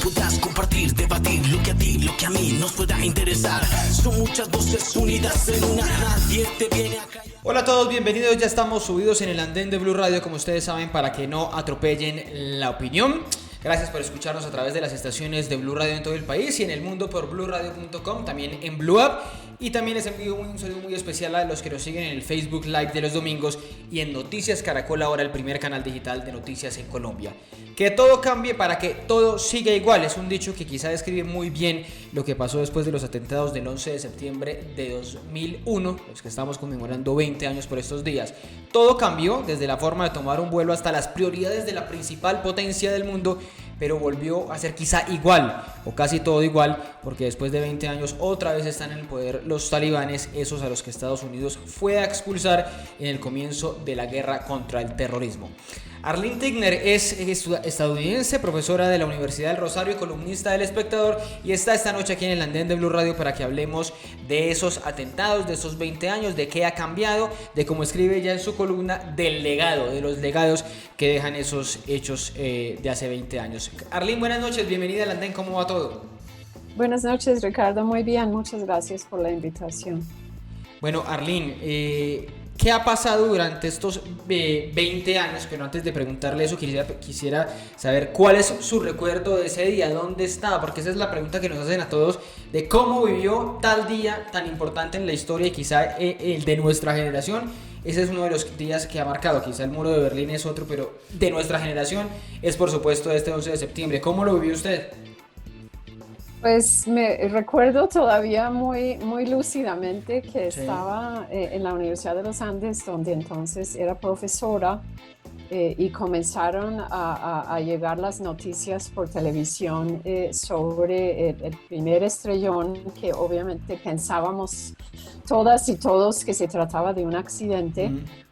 puedas compartir, debatir lo que a ti, lo que a mí nos pueda interesar. Son muchas voces unidas en una, nadie te viene a callar. Hola a todos, bienvenidos, ya estamos subidos en el andén de Blue Radio, como ustedes saben, para que no atropellen la opinión. Gracias por escucharnos a través de las estaciones de Blue Radio en todo el país y en el mundo por blueradio.com, también en Blue App. Y también les envío un saludo muy especial a los que nos siguen en el Facebook Live de los domingos y en Noticias Caracol, ahora el primer canal digital de noticias en Colombia. Que todo cambie para que todo siga igual, es un dicho que quizá describe muy bien lo que pasó después de los atentados del 11 de septiembre de 2001, los que estamos conmemorando 20 años por estos días. Todo cambió, desde la forma de tomar un vuelo hasta las prioridades de la principal potencia del mundo, pero volvió a ser quizá igual, o casi todo igual, porque después de 20 años otra vez están en el poder los talibanes, esos a los que Estados Unidos fue a expulsar en el comienzo de la guerra contra el terrorismo. Arlene Tigner es estadounidense, profesora de la Universidad del Rosario y columnista del Espectador, y está esta noche aquí en el andén de Blue Radio para que hablemos de esos atentados, de esos 20 años, de qué ha cambiado, de cómo escribe ella en su columna, del legado, de los legados que dejan esos hechos de hace 20 años. Arlene, buenas noches, bienvenida al andén, ¿cómo va todo? Buenas noches, Ricardo, muy bien, muchas gracias por la invitación. Bueno, Arlene, ¿qué ha pasado durante estos 20 años? Pero antes de preguntarle eso, quisiera saber cuál es su recuerdo de ese día, dónde estaba, porque esa es la pregunta que nos hacen a todos, de cómo vivió tal día tan importante en la historia y quizá el de nuestra generación. Ese es uno de los días que ha marcado, quizá el muro de Berlín es otro, pero de nuestra generación es por supuesto este 11 de septiembre. ¿Cómo lo vivió usted? Pues me recuerdo todavía muy lúcidamente que Sí. estaba en la Universidad de los Andes, donde entonces era profesora, y comenzaron a llegar las noticias por televisión sobre el primer estrellón, que obviamente pensábamos todas y todos que se trataba de un accidente,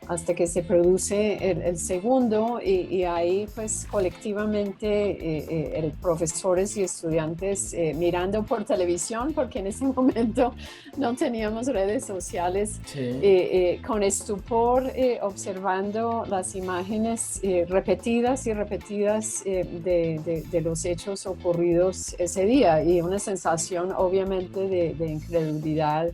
hasta que se produce el segundo, y ahí pues colectivamente profesores y estudiantes mirando por televisión, porque en ese momento no teníamos redes sociales, sí. Con estupor observando las imágenes repetidas y repetidas de los hechos ocurridos ese día, y una sensación obviamente de incredulidad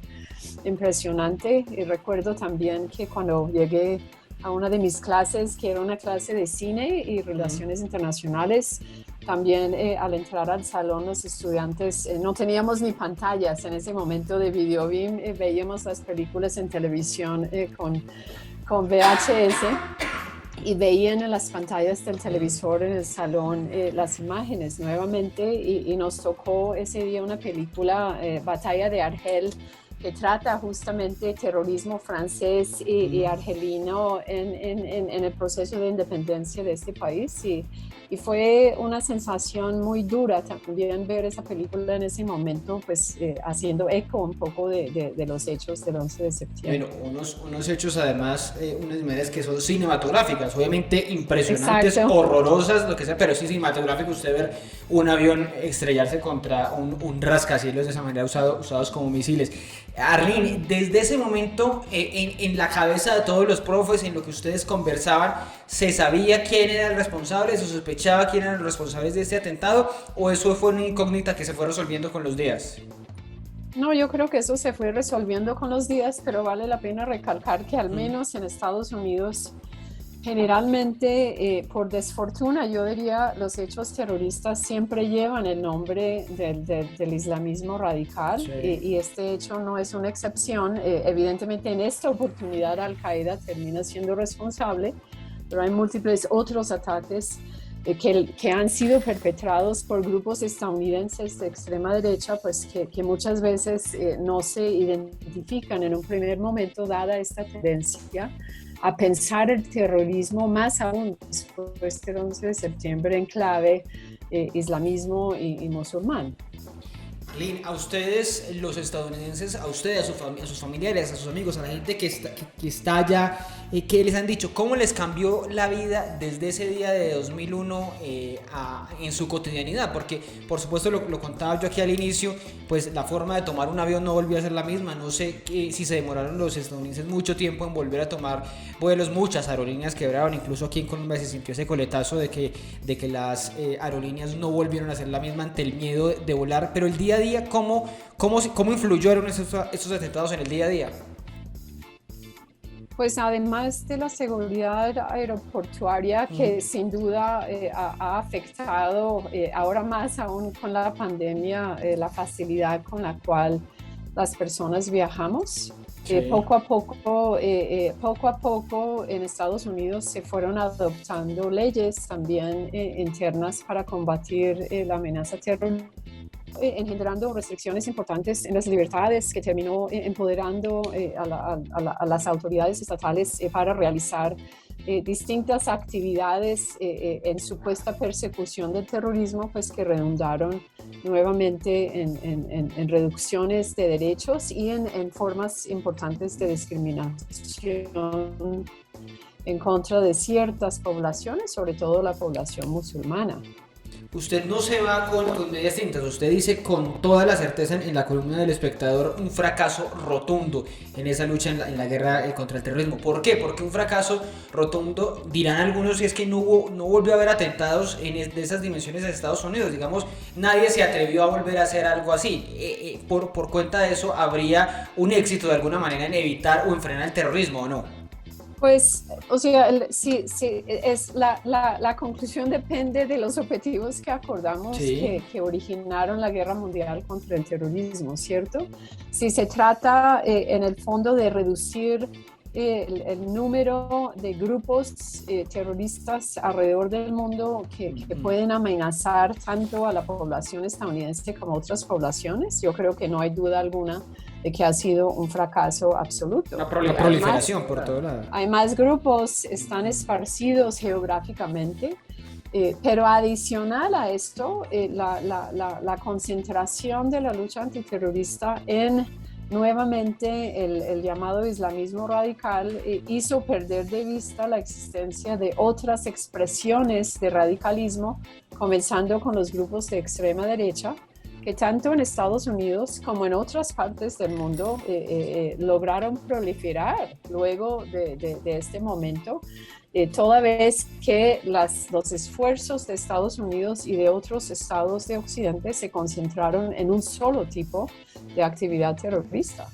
impresionante. Y recuerdo también que cuando llegué a una de mis clases, que era una clase de cine y relaciones internacionales, también al entrar al salón los estudiantes, no teníamos ni pantallas en ese momento de Videobeam, veíamos las películas en televisión con VHS, y veían en las pantallas del televisor en el salón las imágenes nuevamente, y nos tocó ese día una película, Batalla de Argel, que trata justamente terrorismo francés y argelino en el proceso de independencia de este país, y fue una sensación muy dura también ver esa película en ese momento, pues haciendo eco un poco de los hechos del 11 de septiembre. Bueno, unos hechos además, unas imágenes que son cinematográficas, obviamente impresionantes, exacto, horrorosas, lo que sea, pero sí cinematográfico, usted ver un avión estrellarse contra un rascacielos de esa manera, usados como misiles. Arlene, desde ese momento, en la cabeza de todos los profes, en lo que ustedes conversaban, ¿se sabía quién era el responsable? ¿Se sospechaba quién eran los responsables de este atentado? ¿O eso fue una incógnita que se fue resolviendo con los días? No, yo creo que eso se fue resolviendo con los días, pero vale la pena recalcar que al menos en Estados Unidos, generalmente, por desfortuna, yo diría, los hechos terroristas siempre llevan el nombre del islamismo radical, sí. Y este hecho no es una excepción. Evidentemente, en esta oportunidad Al-Qaeda termina siendo responsable, pero hay múltiples otros ataques que han sido perpetrados por grupos estadounidenses de extrema derecha, pues que muchas veces no se identifican en un primer momento, dada esta tendencia a pensar el terrorismo más aún después del 11 de septiembre en clave islamismo y musulmán. Lynn, a ustedes, los estadounidenses, a ustedes, a sus familiares, a sus amigos, a la gente que está allá, ¿qué les han dicho? ¿Cómo les cambió la vida desde ese día de 2001 en su cotidianidad? Porque, por supuesto, lo contaba yo aquí al inicio, pues la forma de tomar un avión no volvió a ser la misma. No sé si se demoraron los estadounidenses mucho tiempo en volver a tomar vuelos. Muchas aerolíneas quebraron, incluso aquí en Colombia se sintió ese coletazo de que las aerolíneas no volvieron a ser la misma ante el miedo de volar. Pero el día a día, ¿cómo influyeron esos atentados en el día a día? Pues además de la seguridad aeroportuaria que sin duda ha afectado ahora más aún con la pandemia, la facilidad con la cual las personas viajamos. Sí. Poco a poco en Estados Unidos se fueron adoptando leyes también internas para combatir la amenaza terrorista, engendrando restricciones importantes en las libertades, que terminó empoderando a las autoridades estatales para realizar distintas actividades en supuesta persecución del terrorismo, pues que redundaron nuevamente en reducciones de derechos y en formas importantes de discriminación en contra de ciertas poblaciones, sobre todo la población musulmana. Usted no se va con medias tintas, usted dice con toda la certeza en la columna del Espectador un fracaso rotundo en esa lucha en la guerra contra el terrorismo. ¿Por qué? Porque un fracaso rotundo, dirán algunos, si es que no volvió a haber atentados de esas dimensiones en Estados Unidos. Digamos, nadie se atrevió a volver a hacer algo así. Por cuenta de eso, ¿habría un éxito de alguna manera en evitar o en frenar el terrorismo o no? Pues, o sea, sí, es la conclusión depende de los objetivos que acordamos, sí, que originaron la guerra mundial contra el terrorismo, ¿cierto? Si se trata en el fondo de reducir el número de grupos terroristas alrededor del mundo que pueden amenazar tanto a la población estadounidense como a otras poblaciones, yo creo que no hay duda alguna de que ha sido un fracaso absoluto. La proliferación por todo lado. Hay más grupos, están esparcidos geográficamente, pero adicional a esto, la concentración de la lucha antiterrorista en nuevamente el llamado islamismo radical hizo perder de vista la existencia de otras expresiones de radicalismo, comenzando con los grupos de extrema derecha, que tanto en Estados Unidos como en otras partes del mundo lograron proliferar luego de este momento, toda vez que los esfuerzos de Estados Unidos y de otros estados de Occidente se concentraron en un solo tipo de actividad terrorista.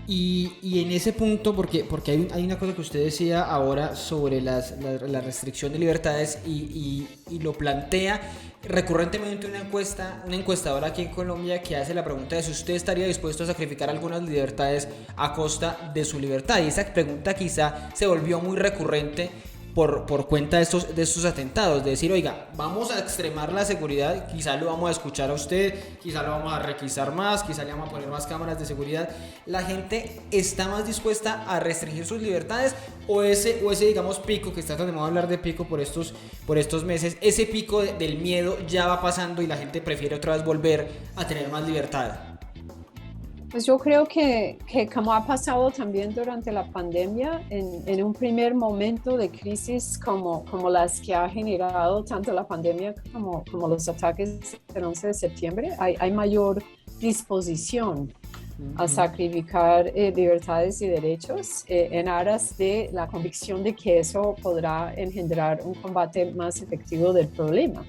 Y en ese punto, porque hay una cosa que usted decía ahora sobre la restricción de libertades y lo plantea recurrentemente una encuestadora aquí en Colombia que hace la pregunta de si usted estaría dispuesto a sacrificar algunas libertades a costa de su libertad, y esa pregunta quizá se volvió muy recurrente por cuenta de estos atentados, de decir, oiga, vamos a extremar la seguridad, quizá lo vamos a escuchar a usted, quizá lo vamos a requisar más, quizá le vamos a poner más cámaras de seguridad. ¿La gente está más dispuesta a restringir sus libertades o ese digamos pico, que está tan de moda hablar de pico por estos meses, ese pico del miedo ya va pasando y la gente prefiere otra vez volver a tener más libertad? Pues yo creo que como ha pasado también durante la pandemia, en un primer momento de crisis como las que ha generado tanto la pandemia como los ataques del 11 de septiembre, hay mayor disposición a sacrificar libertades y derechos en aras de la convicción de que eso podrá engendrar un combate más efectivo del problema.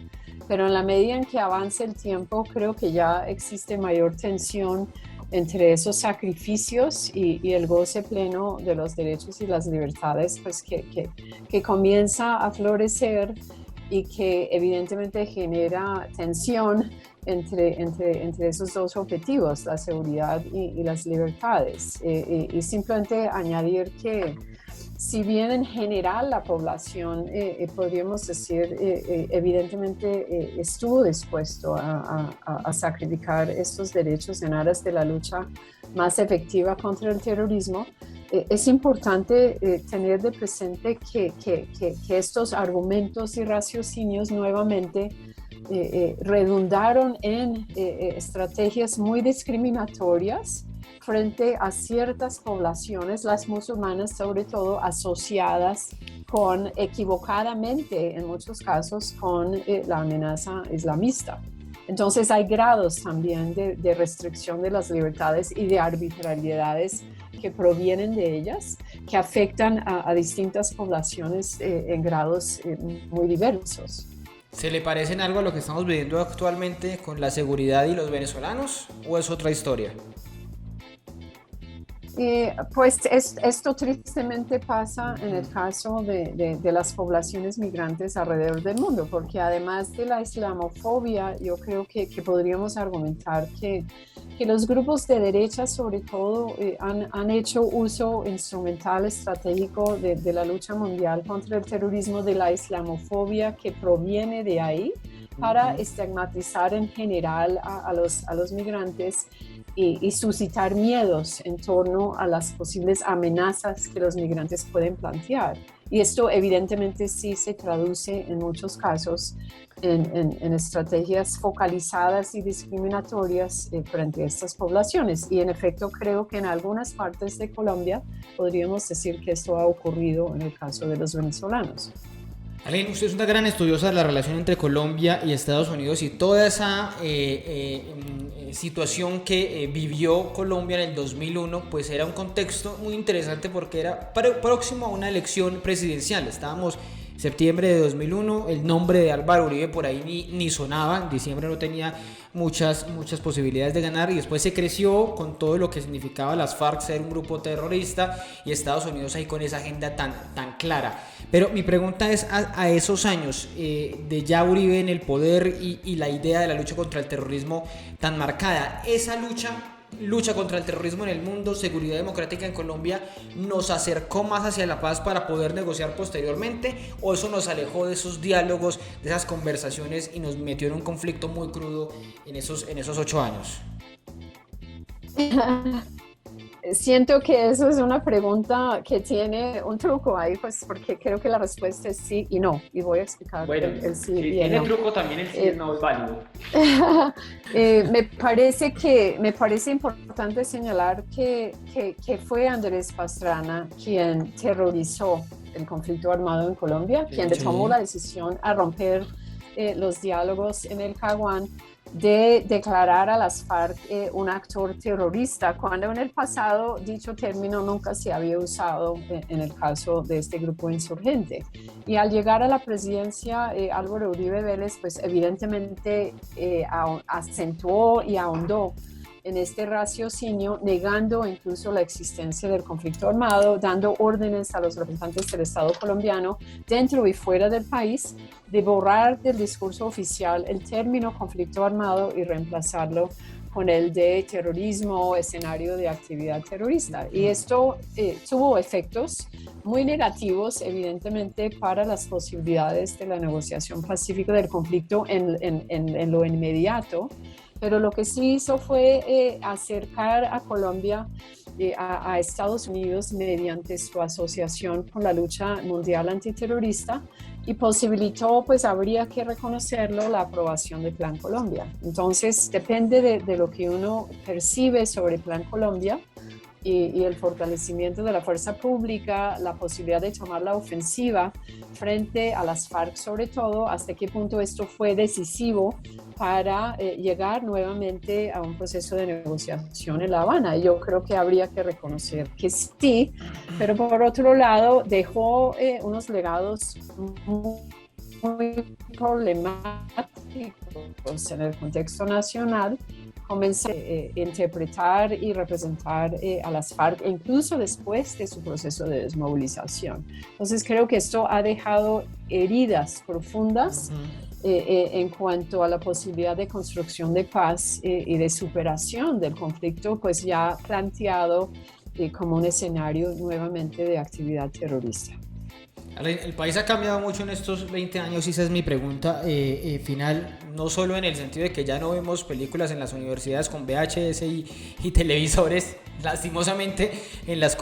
Pero en la medida en que avance el tiempo, creo que ya existe mayor tensión entre esos sacrificios y el goce pleno de los derechos y las libertades, pues que comienza a florecer y que evidentemente genera tensión entre esos dos objetivos, la seguridad y las libertades. Y simplemente añadir que si bien en general la población, podríamos decir, evidentemente estuvo dispuesto a sacrificar estos derechos en aras de la lucha más efectiva contra el terrorismo, es importante tener de presente que estos argumentos y raciocinios nuevamente redundaron en estrategias muy discriminatorias frente a ciertas poblaciones, las musulmanas sobre todo, asociadas equivocadamente en muchos casos con la amenaza islamista. Entonces hay grados también de restricción de las libertades y de arbitrariedades que provienen de ellas, que afectan a distintas poblaciones en grados muy diversos. ¿Se le parece en algo a lo que estamos viviendo actualmente con la seguridad y los venezolanos o es otra historia? Pues esto tristemente pasa en el caso de las poblaciones migrantes alrededor del mundo, porque además de la islamofobia, yo creo que podríamos argumentar que los grupos de derecha sobre todo han hecho uso instrumental estratégico de la lucha mundial contra el terrorismo, de la islamofobia que proviene de ahí, para estigmatizar en general a los migrantes y suscitar miedos en torno a las posibles amenazas que los migrantes pueden plantear. Y esto evidentemente sí se traduce en muchos casos en estrategias focalizadas y discriminatorias frente a estas poblaciones. Y en efecto creo que en algunas partes de Colombia podríamos decir que esto ha ocurrido en el caso de los venezolanos. Arlene, usted es una gran estudiosa de la relación entre Colombia y Estados Unidos y toda esa situación que vivió Colombia en el 2001, pues era un contexto muy interesante porque era próximo a una elección presidencial. Estábamos en septiembre de 2001, el nombre de Álvaro Uribe por ahí ni sonaba, en diciembre no tenía muchas posibilidades de ganar y después se creció con todo lo que significaba las FARC ser un grupo terrorista y Estados Unidos ahí con esa agenda tan clara. Pero mi pregunta es a esos años de ya Uribe en el poder y la idea de la lucha contra el terrorismo tan marcada, esa lucha contra el terrorismo en el mundo, seguridad democrática en Colombia, ¿nos acercó más hacia la paz para poder negociar posteriormente o eso nos alejó de esos diálogos, de esas conversaciones y nos metió en un conflicto muy crudo en esos 8 años? Siento que eso es una pregunta que tiene un truco ahí, pues porque creo que la respuesta es sí y no, y voy a explicar el sí y tiene no. truco también el sí no es válido. Me parece importante señalar que fue Andrés Pastrana quien terrorizó el conflicto armado en Colombia, quien tomó la decisión a romper los diálogos en el Caguán, de declarar a las FARC un actor terrorista, cuando en el pasado dicho término nunca se había usado en el caso de este grupo insurgente. Y al llegar a la presidencia, Álvaro Uribe Vélez, pues evidentemente acentuó y ahondó en este raciocinio, negando incluso la existencia del conflicto armado, dando órdenes a los representantes del Estado colombiano dentro y fuera del país de borrar del discurso oficial el término conflicto armado y reemplazarlo con el de terrorismo, escenario de actividad terrorista. Y esto tuvo efectos muy negativos, evidentemente, para las posibilidades de la negociación pacífica del conflicto en lo inmediato. Pero lo que sí hizo fue acercar a Colombia a Estados Unidos mediante su asociación con la lucha mundial antiterrorista y posibilitó, pues habría que reconocerlo, la aprobación del Plan Colombia. Entonces depende de lo que uno percibe sobre Plan Colombia y el fortalecimiento de la fuerza pública, la posibilidad de tomar la ofensiva frente a las FARC sobre todo, hasta qué punto esto fue decisivo para llegar nuevamente a un proceso de negociación en La Habana. Yo creo que habría que reconocer que sí, pero por otro lado dejó unos legados muy problemáticos en el contexto nacional. Comencé a interpretar y representar a las FARC incluso después de su proceso de desmovilización. Entonces creo que esto ha dejado heridas profundas en cuanto a la posibilidad de construcción de paz y de superación del conflicto, pues ya planteado como un escenario nuevamente de actividad terrorista. El país ha cambiado mucho en estos 20 años y esa es mi pregunta final, no solo en el sentido de que ya no vemos películas en las universidades con VHS y televisores, lastimosamente en las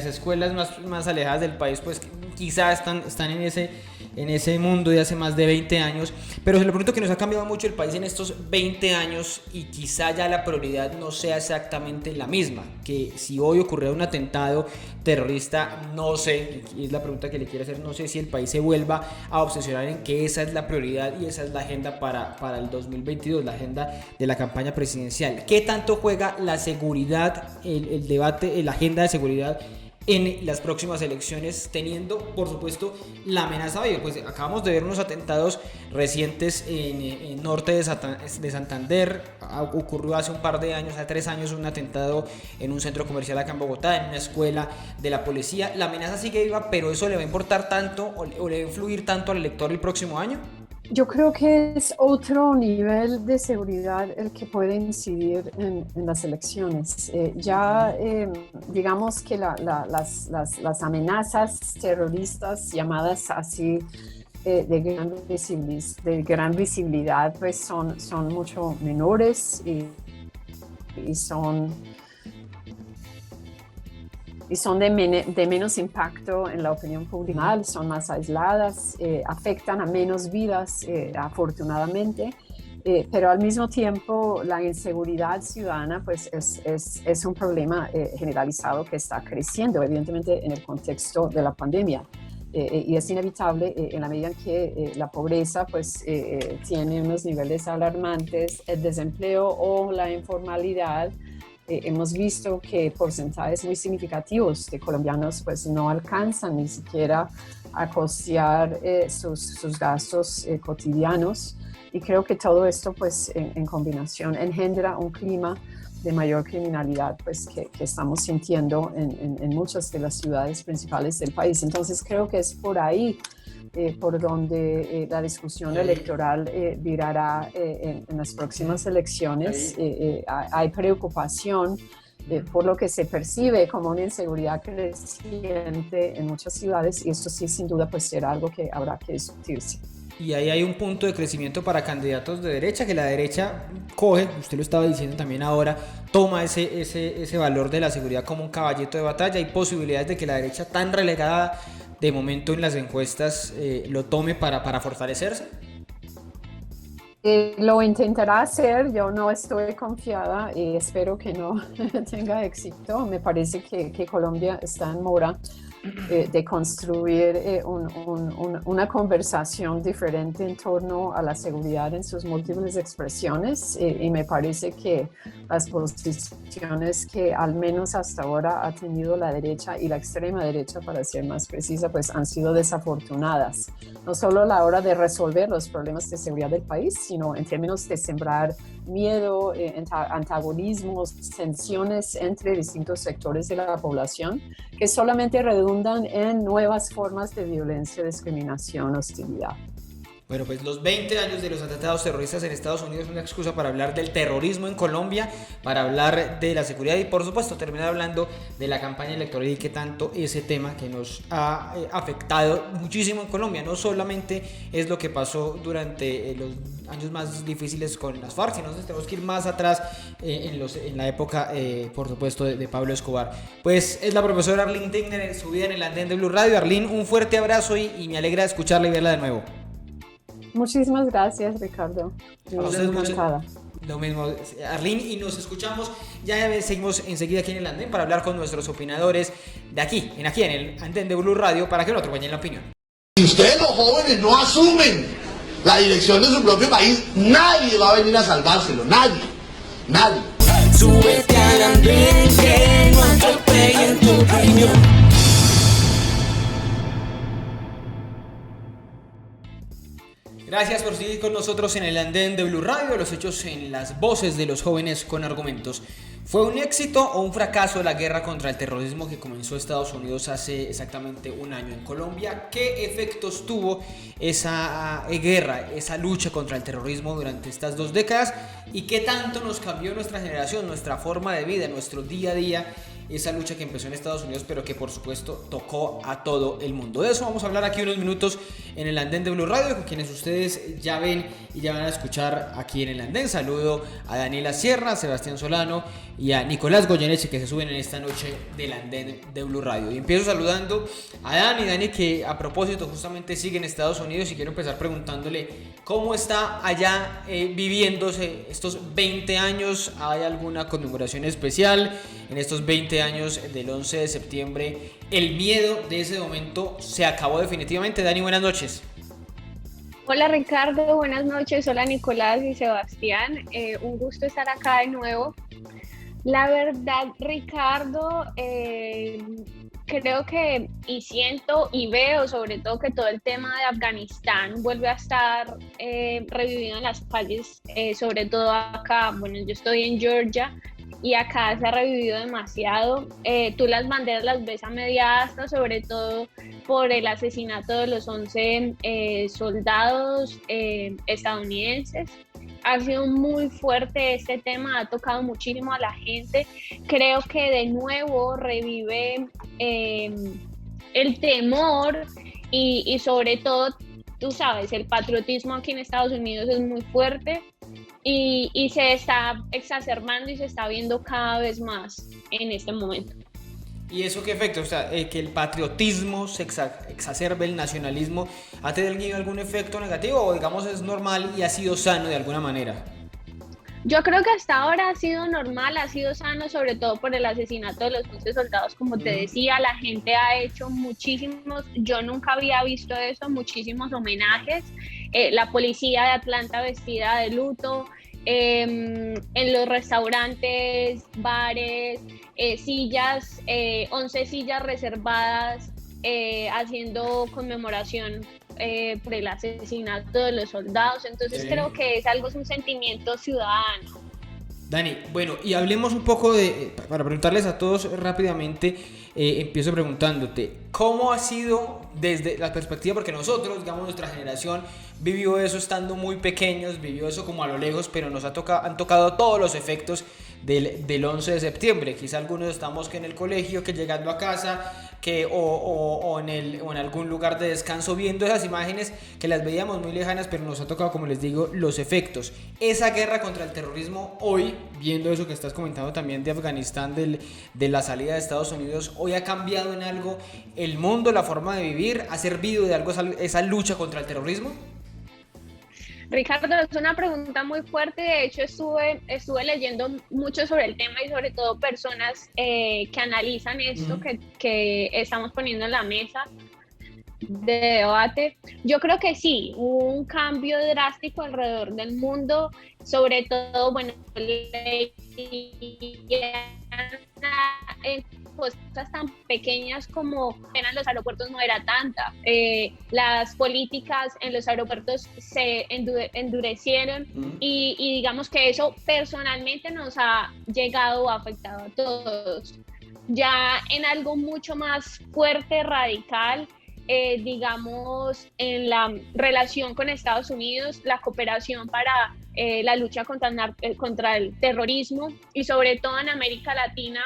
escuelas más alejadas del país pues quizás están en ese mundo de hace más de 20 años, pero se lo pregunto que nos ha cambiado mucho el país en estos 20 años y quizá ya la prioridad no sea exactamente la misma, que si hoy ocurriera un atentado terrorista, no sé, y es la pregunta que le quiero hacer, no sé si el país se vuelva a obsesionar en que esa es la prioridad y esa es la agenda para el 2022, la agenda de la campaña presidencial. ¿Qué tanto juega la seguridad, el debate, la agenda de seguridad en las próximas elecciones, teniendo por supuesto la amenaza de, pues acabamos de ver unos atentados recientes en norte de Santander, ocurrió hace un par de años, hace 3 años, un atentado en un centro comercial acá en Bogotá, en una escuela de la policía. La amenaza sigue viva, pero ¿eso le va a importar tanto o le va a influir tanto al elector el próximo año? Yo creo que es otro nivel de seguridad el que puede incidir en las elecciones. Digamos que las amenazas terroristas llamadas así de gran visibilidad pues son mucho menores y son de menos impacto en la opinión pública, son más aisladas, afectan a menos vidas, afortunadamente, pero al mismo tiempo la inseguridad ciudadana pues es un problema generalizado que está creciendo, evidentemente en el contexto de la pandemia. Y es inevitable en la medida en que la pobreza pues tiene unos niveles alarmantes, el desempleo o la informalidad. Hemos visto que porcentajes muy significativos de colombianos pues no alcanzan ni siquiera a costear sus gastos cotidianos, y creo que todo esto pues en combinación engendra un clima de mayor criminalidad pues que estamos sintiendo en muchas de las ciudades principales del país. Entonces creo que es por ahí por donde la discusión electoral virará en las próximas elecciones. Hay preocupación por lo que se percibe como una inseguridad creciente en muchas ciudades, y esto sí sin duda pues será algo que habrá que discutirse. Y ahí hay un punto de crecimiento para candidatos de derecha, que la derecha coge, usted lo estaba diciendo también ahora, toma ese valor de la seguridad como un caballito de batalla. Hay posibilidades de que la derecha, tan relegada de momento en las encuestas, lo tome para fortalecerse. Lo intentará hacer, yo no estoy confiada y espero que no tenga éxito. Me parece que Colombia está en mora de construir una conversación diferente en torno a la seguridad en sus múltiples expresiones, y me parece que las posiciones que al menos hasta ahora ha tenido la derecha y la extrema derecha, para ser más precisa, pues han sido desafortunadas, no solo a la hora de resolver los problemas de seguridad del país, sino en términos de sembrar miedo, antagonismos, tensiones entre distintos sectores de la población que solamente redundan en nuevas formas de violencia, discriminación, hostilidad. Bueno, pues los 20 años de los atentados terroristas en Estados Unidos es una excusa para hablar del terrorismo en Colombia, para hablar de la seguridad y por supuesto terminar hablando de la campaña electoral y que tanto ese tema que nos ha afectado muchísimo en Colombia. No solamente es lo que pasó durante los años más difíciles con las FARC, sino que tenemos que ir más atrás en la época, por supuesto, de Pablo Escobar. Pues es la profesora Arlene Tegner en su vida en el andén de Blue Radio. Arlene, un fuerte abrazo y me alegra escucharla y verla de nuevo. Muchísimas gracias, Ricardo. Lo mismo, Arlene, y nos escuchamos. Ya seguimos enseguida aquí en el andén para hablar con nuestros opinadores de aquí en el andén de Blue Radio, para que no atropellen la opinión. Si ustedes los jóvenes no asumen la dirección de su propio país, nadie va a venir a salvárselo, nadie. Súbete al andén, que no atropellen tu opinión. Gracias por seguir con nosotros en el andén de Blue Radio, los hechos en las voces de los jóvenes con argumentos. ¿Fue un éxito o un fracaso la guerra contra el terrorismo que comenzó Estados Unidos hace exactamente un año en Colombia? ¿Qué efectos tuvo esa guerra, esa lucha contra el terrorismo durante estas 2 décadas? ¿Y qué tanto nos cambió nuestra generación, nuestra forma de vida, nuestro día a día esa lucha que empezó en Estados Unidos, pero que por supuesto tocó a todo el mundo. De eso vamos a hablar aquí unos minutos en el andén de Blue Radio, con quienes ustedes ya ven y ya van a escuchar aquí en el andén. Saludo a Daniela Sierra, a Sebastián Solano y a Nicolás Goyeneche, que se suben en esta noche del andén de Blue Radio. Y empiezo saludando a Dani, que a propósito justamente sigue en Estados Unidos, y quiero empezar preguntándole cómo está allá viviéndose estos 20 años. ¿Hay alguna conmemoración especial en estos 20 años del 11 de septiembre? ¿El miedo de ese momento se acabó definitivamente? Dani, buenas noches. Hola Ricardo, buenas noches. Hola Nicolás y Sebastián. Un gusto estar acá de nuevo. La verdad, Ricardo, creo que y siento y veo sobre todo que todo el tema de Afganistán vuelve a estar revivido en las calles, sobre todo acá. Bueno, yo estoy en Georgia y acá se ha revivido demasiado. Tú las banderas las ves a media asta, sobre todo por el asesinato de los 11 soldados estadounidenses. Ha sido muy fuerte este tema, ha tocado muchísimo a la gente. Creo que de nuevo revive el temor y sobre todo, tú sabes, el patriotismo aquí en Estados Unidos es muy fuerte y se está exacerbando y se está viendo cada vez más en este momento. ¿Y eso qué efecto? O sea, que el patriotismo se exacerbe, el nacionalismo, ¿ha tenido algún efecto negativo o digamos es normal y ha sido sano de alguna manera? Yo creo que hasta ahora ha sido normal, ha sido sano, sobre todo por el asesinato de los 11 soldados. Como te decía, la gente ha hecho muchísimos, yo nunca había visto eso, muchísimos homenajes. La policía de Atlanta vestida de luto, en los restaurantes, bares, sillas, 11 sillas reservadas, haciendo conmemoración por el asesinato de los soldados. Entonces creo que es un sentimiento ciudadano. Dani, bueno, y hablemos un poco para preguntarles a todos rápidamente, empiezo preguntándote, ¿cómo ha sido desde la perspectiva? Porque nosotros, digamos, nuestra generación vivió eso estando muy pequeños, vivió eso como a lo lejos, pero nos han tocado todos los efectos del 11 de septiembre. Quizá algunos estamos que en el colegio, que llegando a casa, o en algún lugar de descanso viendo esas imágenes que las veíamos muy lejanas, pero nos ha tocado, como les digo, los efectos. Esa guerra contra el terrorismo hoy, viendo eso que estás comentando también de Afganistán, de la salida de Estados Unidos, hoy ha cambiado en algo el mundo, la forma de vivir, ha servido de algo esa lucha contra el terrorismo. Ricardo, es una pregunta muy fuerte. De hecho, estuve leyendo mucho sobre el tema y sobre todo personas que analizan esto que estamos poniendo en la mesa de debate. Yo creo que sí, hubo un cambio drástico alrededor del mundo, sobre todo, bueno, en cosas tan pequeñas como eran los aeropuertos no era tanta. Las políticas en los aeropuertos se endurecieron y digamos que eso personalmente nos ha llegado o afectado a todos. Ya en algo mucho más fuerte, radical, digamos, en la relación con Estados Unidos, la cooperación para la lucha contra el terrorismo y sobre todo en América Latina,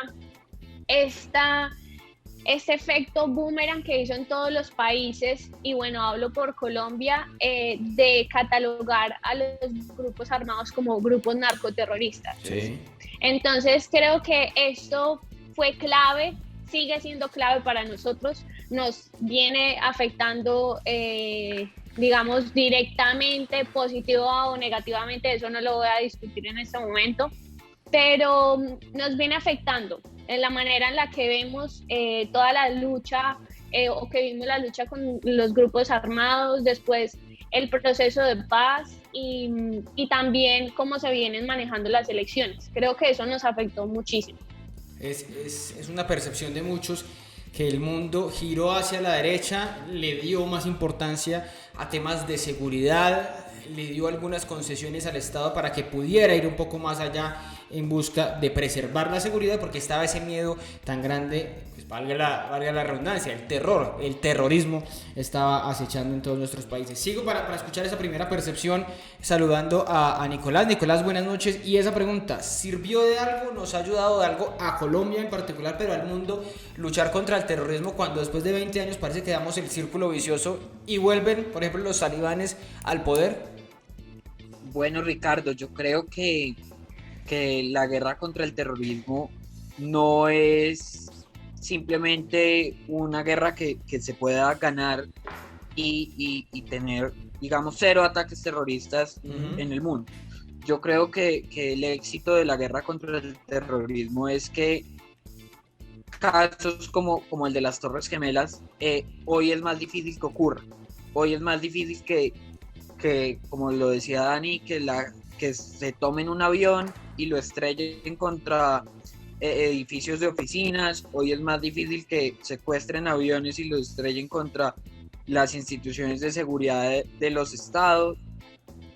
este efecto boomerang que hizo en todos los países, y bueno, hablo por Colombia, de catalogar a los grupos armados como grupos narcoterroristas. Sí. Entonces creo que esto fue clave, sigue siendo clave para nosotros, nos viene afectando, digamos, directamente, positivo o negativamente, eso no lo voy a discutir en este momento, pero nos viene afectando en la manera en la que vemos toda la lucha, o que vimos la lucha con los grupos armados, después el proceso de paz y también cómo se vienen manejando las elecciones. Creo que eso nos afectó muchísimo. Es una percepción de muchos que el mundo giró hacia la derecha, le dio más importancia a temas de seguridad, le dio algunas concesiones al Estado para que pudiera ir un poco más allá en busca de preservar la seguridad, porque estaba ese miedo tan grande, pues valga la redundancia, el terrorismo estaba acechando en todos nuestros países. Sigo para escuchar esa primera percepción, saludando a Nicolás. Nicolás, buenas noches. Y esa pregunta, ¿sirvió de algo, nos ha ayudado de algo a Colombia en particular, pero al mundo, luchar contra el terrorismo cuando después de 20 años parece que damos el círculo vicioso y vuelven, por ejemplo, los talibanes al poder? Bueno, Ricardo, yo creo que la guerra contra el terrorismo no es simplemente una guerra que se pueda ganar y tener, digamos, 0 ataques terroristas en el mundo. Yo creo que el éxito de la guerra contra el terrorismo es que casos como el de las Torres Gemelas, hoy es más difícil que ocurra. Hoy es más difícil que como lo decía Dani, que se tomen un avión y lo estrellen contra edificios de oficinas. Hoy es más difícil que secuestren aviones y lo estrellen contra las instituciones de seguridad de los estados.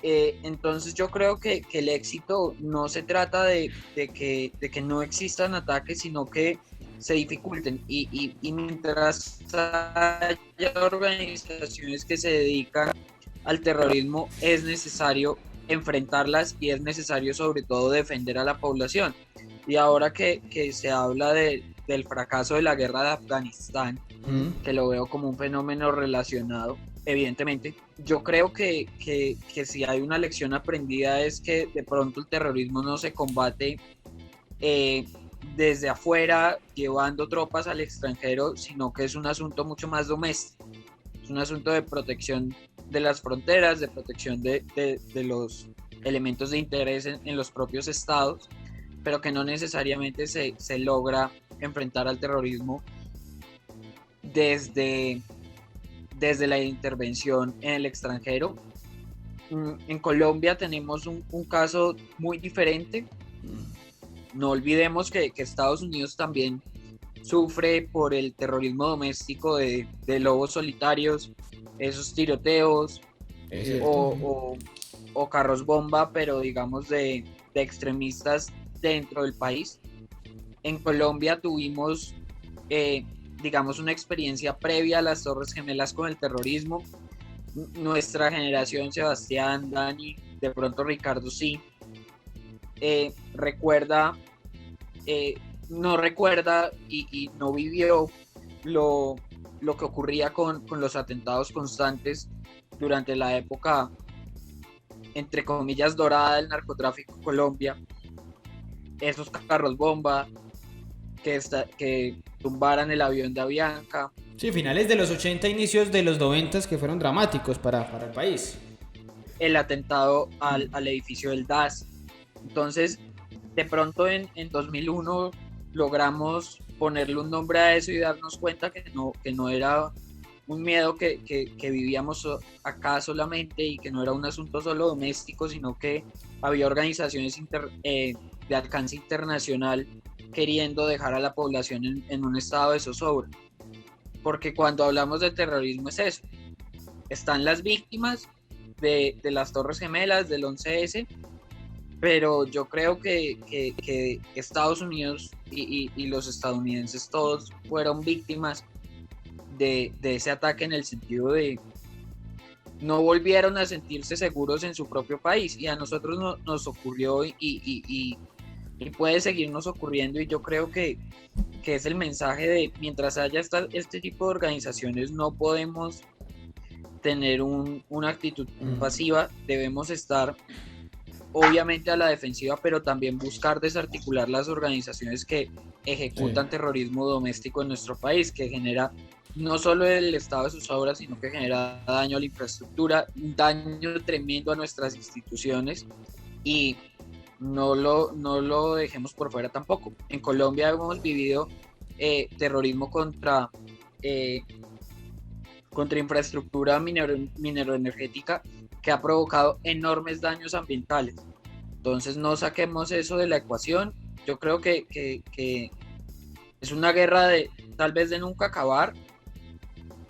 Entonces yo creo que el éxito no se trata de que no existan ataques, sino que se dificulten, y mientras haya organizaciones que se dedican al terrorismo, es necesario enfrentarlas y es necesario sobre todo defender a la población. Y ahora que se habla del fracaso de la guerra de Afganistán, que lo veo como un fenómeno relacionado, evidentemente, yo creo que si hay una lección aprendida es que de pronto el terrorismo no se combate desde afuera llevando tropas al extranjero, sino que es un asunto mucho más doméstico. Es un asunto de protección de las fronteras, de protección de los elementos de interés en los propios estados, pero que no necesariamente se logra enfrentar al terrorismo desde la intervención en el extranjero. En Colombia tenemos un caso muy diferente. No olvidemos que Estados Unidos también sufre por el terrorismo doméstico de lobos solitarios, esos tiroteos o carros bomba, pero digamos de extremistas dentro del país. En Colombia tuvimos, digamos, una experiencia previa a las Torres Gemelas con el terrorismo. Nuestra generación, Sebastián, Dani, de pronto Ricardo sí, no recuerda y no vivió lo que ocurría con los atentados constantes durante la época, entre comillas, dorada del narcotráfico en Colombia. Esos carros bomba que tumbaran el avión de Avianca. Sí, finales de los 80, inicios de los 90, que fueron dramáticos para el país. El atentado al edificio del DAS. Entonces, de pronto en 2001 logramos ponerle un nombre a eso y darnos cuenta que no era un miedo que vivíamos acá solamente, y que no era un asunto solo doméstico, sino que había organizaciones de alcance internacional queriendo dejar a la población en un estado de zozobra. Porque cuando hablamos de terrorismo es eso. Están las víctimas de las Torres Gemelas, del 11S, pero yo creo que Estados Unidos y los estadounidenses todos fueron víctimas de ese ataque, en el sentido de no volvieron a sentirse seguros en su propio país, y a nosotros nos ocurrió y puede seguirnos ocurriendo. Y yo creo que es el mensaje de, mientras haya este tipo de organizaciones, no podemos tener una actitud pasiva. Debemos estar obviamente a la defensiva, pero también buscar desarticular las organizaciones que ejecutan terrorismo doméstico en nuestro país, que genera no solo el estado de sus obras, sino que genera daño a la infraestructura, un daño tremendo a nuestras instituciones, y no lo dejemos por fuera tampoco. En Colombia hemos vivido terrorismo contra infraestructura mineroenergética, que ha provocado enormes daños ambientales. Entonces no saquemos eso de la ecuación. Yo creo que es una guerra tal vez de nunca acabar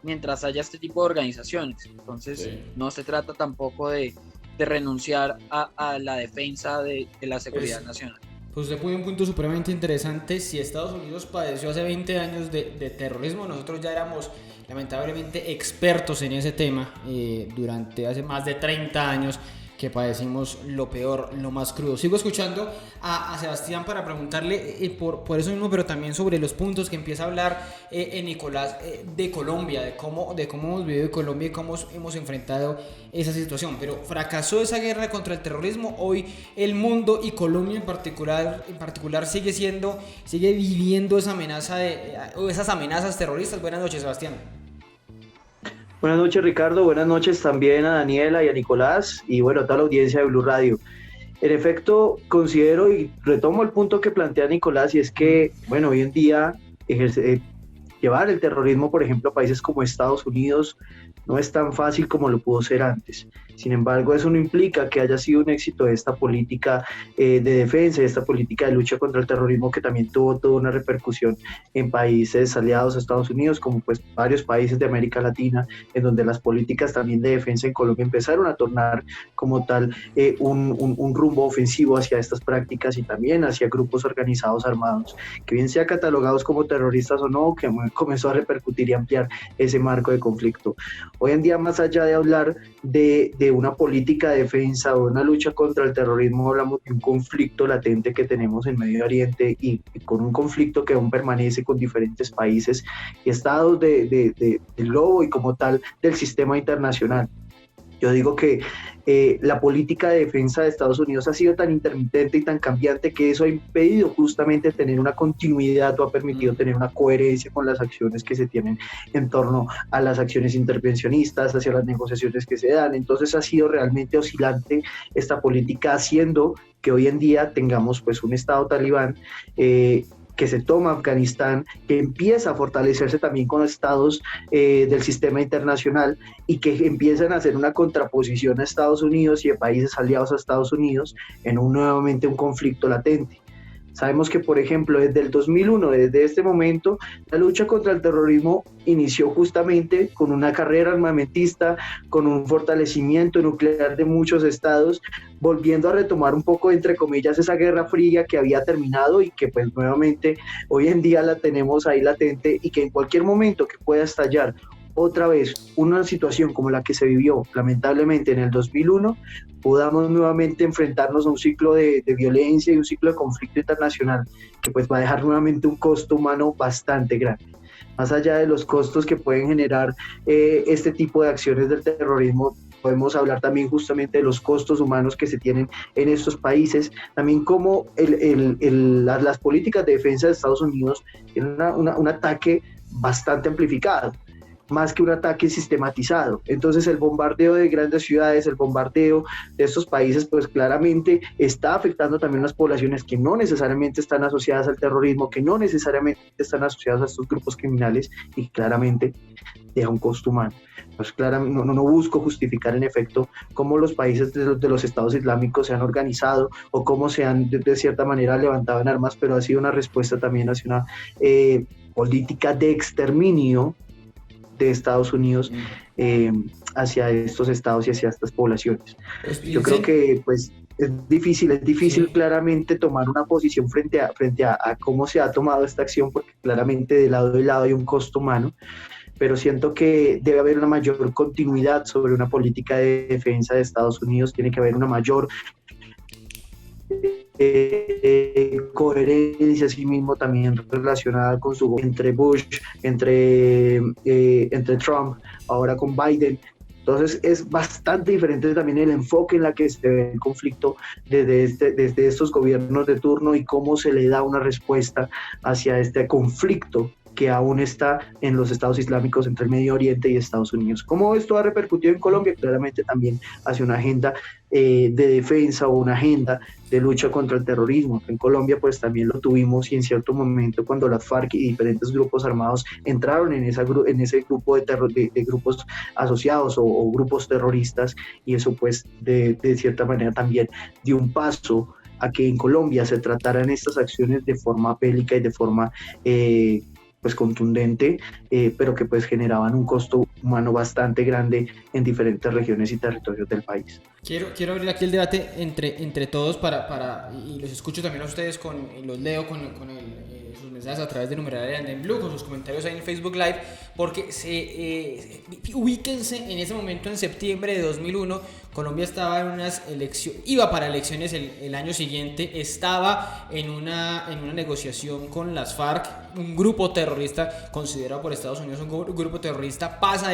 mientras haya este tipo de organizaciones. Entonces no se trata tampoco de renunciar a la defensa de la seguridad nacional. Pues usted pone un punto supremamente interesante. Si Estados Unidos padeció hace 20 años de terrorismo, nosotros ya éramos lamentablemente expertos en ese tema durante hace más de 30 años que padecimos lo peor, lo más crudo. Sigo escuchando a Sebastián para preguntarle por eso mismo, pero también sobre los puntos que empieza a hablar Nicolás de Colombia, de cómo hemos vivido en Colombia y cómo hemos enfrentado esa situación. Pero fracasó esa guerra contra el terrorismo. Hoy el mundo y Colombia en particular sigue viviendo esa amenaza esas amenazas terroristas. Buenas noches, Sebastián. Buenas noches, Ricardo. Buenas noches también a Daniela y a Nicolás y bueno, a toda la audiencia de Blue Radio. En efecto, considero y retomo el punto que plantea Nicolás, y es que, bueno, hoy en día llevar el terrorismo, por ejemplo, a países como Estados Unidos no es tan fácil como lo pudo ser antes. Sin embargo, eso no implica que haya sido un éxito de esta política de defensa, de esta política de lucha contra el terrorismo, que también tuvo toda una repercusión en países aliados a Estados Unidos, como pues varios países de América Latina, en donde las políticas también de defensa en Colombia empezaron a tornar como tal un rumbo ofensivo hacia estas prácticas y también hacia grupos organizados armados, que bien sea catalogados como terroristas o no, que comenzó a repercutir y ampliar ese marco de conflicto. Hoy en día, más allá de hablar de una política de defensa o una lucha contra el terrorismo, hablamos de un conflicto latente que tenemos en Medio Oriente y con un conflicto que aún permanece con diferentes países y estados del globo y como tal del sistema internacional. Yo digo que la política de defensa de Estados Unidos ha sido tan intermitente y tan cambiante que eso ha impedido justamente tener una continuidad o ha permitido tener una coherencia con las acciones que se tienen en torno a las acciones intervencionistas, hacia las negociaciones que se dan. Entonces ha sido realmente oscilante esta política, haciendo que hoy en día tengamos pues un Estado talibán que se toma Afganistán, que empieza a fortalecerse también con estados del sistema internacional y que empiezan a hacer una contraposición a Estados Unidos y de países aliados a Estados Unidos en nuevamente un conflicto latente. Sabemos que, por ejemplo, desde el 2001, desde este momento, la lucha contra el terrorismo inició justamente con una carrera armamentista, con un fortalecimiento nuclear de muchos estados, volviendo a retomar un poco, entre comillas, esa guerra fría que había terminado y que pues nuevamente hoy en día la tenemos ahí latente y que en cualquier momento que pueda estallar otra vez una situación como la que se vivió lamentablemente en el 2001, podamos nuevamente enfrentarnos a un ciclo de violencia y un ciclo de conflicto internacional que pues va a dejar nuevamente un costo humano bastante grande. Más allá de los costos que pueden generar este tipo de acciones del terrorismo, podemos hablar también justamente de los costos humanos que se tienen en estos países, también como las políticas de defensa de Estados Unidos tienen un ataque bastante amplificado, más que un ataque sistematizado. Entonces el bombardeo de grandes ciudades, el bombardeo de estos países, pues claramente está afectando también a las poblaciones que no necesariamente están asociadas al terrorismo, que no necesariamente están asociadas a estos grupos criminales y claramente deja un costo humano. Pues claramente no busco justificar en efecto cómo los países de los estados islámicos se han organizado o cómo se han de cierta manera levantado en armas, pero ha sido una respuesta también hacia una política de exterminio de Estados Unidos hacia estos estados y hacia estas poblaciones. Yo creo que pues es difícil sí, claramente tomar una posición frente a cómo se ha tomado esta acción, porque claramente de lado y lado hay un costo humano, pero siento que debe haber una mayor continuidad sobre una política de defensa de Estados Unidos, tiene que haber una mayor coherencia sí mismo también relacionada con su entre Bush, entre Trump, ahora con Biden. Entonces es bastante diferente también el enfoque en la que se ve el conflicto desde estos gobiernos de turno y cómo se le da una respuesta hacia este conflicto que aún está en los estados islámicos entre el Medio Oriente y Estados Unidos. ¿Cómo esto ha repercutido en Colombia? Claramente también hacia una agenda de defensa o una agenda de lucha contra el terrorismo. En Colombia pues también lo tuvimos y en cierto momento cuando las FARC y diferentes grupos armados entraron en ese grupo de grupos asociados o grupos terroristas, y eso pues de cierta manera también dio un paso a que en Colombia se trataran estas acciones de forma bélica y de forma pues contundente, pero que pues generaban un costo humano bastante grande en diferentes regiones y territorios del país. Quiero abrir aquí el debate entre todos y los escucho también a ustedes y los leo con sus mensajes a través de Numeralia Andén Blue, con sus comentarios ahí en Facebook Live, porque ubíquense en ese momento, en septiembre de 2001, Colombia estaba en unas elecciones, iba para elecciones el año siguiente, estaba en una negociación con las FARC, un grupo terrorista considerado por Estados Unidos un grupo terrorista. Pasa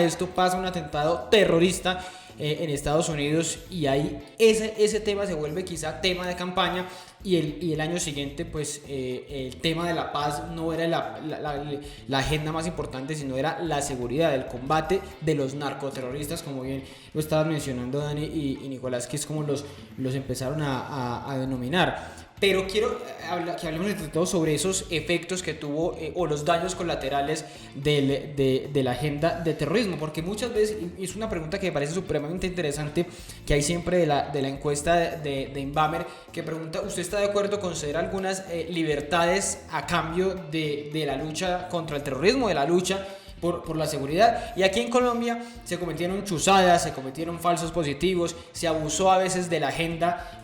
un atentado terrorista en Estados Unidos, y ahí ese tema se vuelve quizá tema de campaña, y el año siguiente pues el tema de la paz no era la agenda más importante, sino era la seguridad, el combate de los narcoterroristas, como bien lo estaban mencionando Dani y Nicolás, que es como los empezaron a denominar. Pero quiero que hablemos entre todos sobre esos efectos que tuvo o los daños colaterales de la agenda de terrorismo, porque muchas veces, y es una pregunta que me parece supremamente interesante, que hay siempre de la encuesta de Inbamer, que pregunta: ¿usted está de acuerdo con ceder algunas libertades a cambio de la lucha contra el terrorismo, de la lucha por la seguridad? Y aquí en Colombia se cometieron chuzadas, se cometieron falsos positivos, se abusó a veces de la agenda